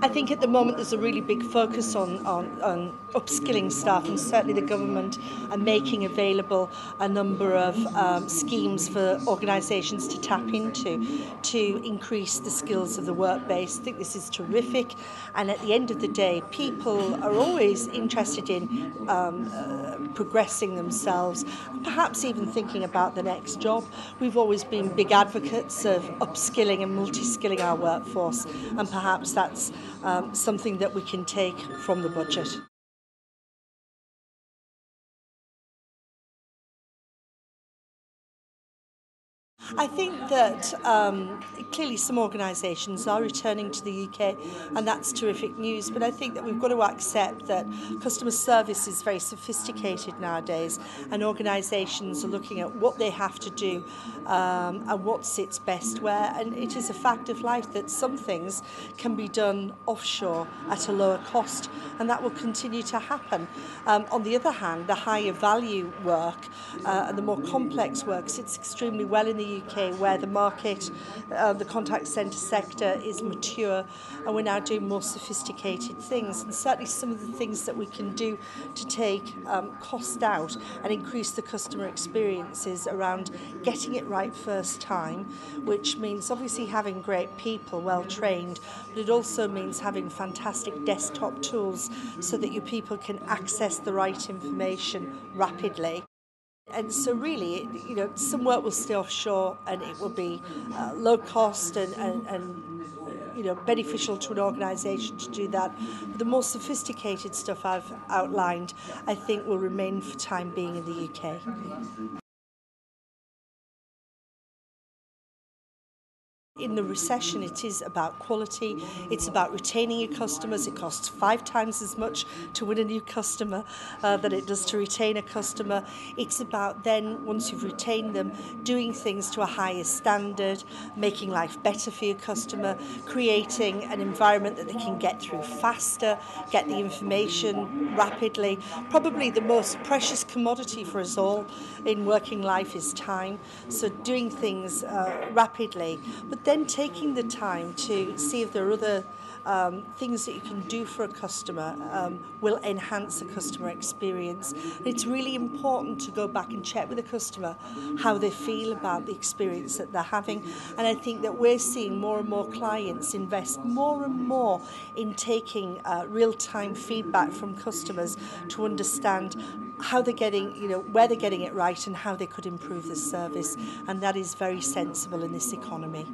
I think at the moment there's a really big focus on upskilling staff, and certainly the government are making available a number of schemes for organisations to tap into to increase the skills of the work base. I think this is terrific, and at the end of the day people are always interested in progressing themselves, and perhaps even thinking about the next job. We've always been big advocates of upskilling and multi-skilling our workforce, and perhaps that's something that we can take from the budget. I think that clearly some organisations are returning to the UK, and that's terrific news, but I think that we've got to accept that customer service is very sophisticated nowadays, and organisations are looking at what they have to do and what sits best where, and it is a fact of life that some things can be done offshore at a lower cost, and that will continue to happen. On the other hand, the higher value work and the more complex work sits extremely well in the UK, where the market, the contact centre sector is mature, and we're now doing more sophisticated things. And certainly some of the things that we can do to take cost out and increase the customer experiences around getting it right first time, which means obviously having great people, well trained, but it also means having fantastic desktop tools so that your people can access the right information rapidly. And so really, some work will stay offshore, and it will be low cost and beneficial to an organisation to do that. But the more sophisticated stuff I've outlined, I think will remain for time being in the UK. In the recession, it is about quality, it's about retaining your customers. It costs 5 times as much to win a new customer than it does to retain a customer. It's about then, once you've retained them, doing things to a higher standard, making life better for your customer, creating an environment that they can get through faster, get the information rapidly. Probably the most precious commodity for us all in working life is time, so doing things rapidly, but then taking the time to see if there are other things that you can do for a customer will enhance the customer experience. It's really important to go back and check with the customer how they feel about the experience that they're having, and I think that we're seeing more and more clients invest more and more in taking real-time feedback from customers to understand how they're getting, where they're getting it right and how they could improve the service, and that is very sensible in this economy.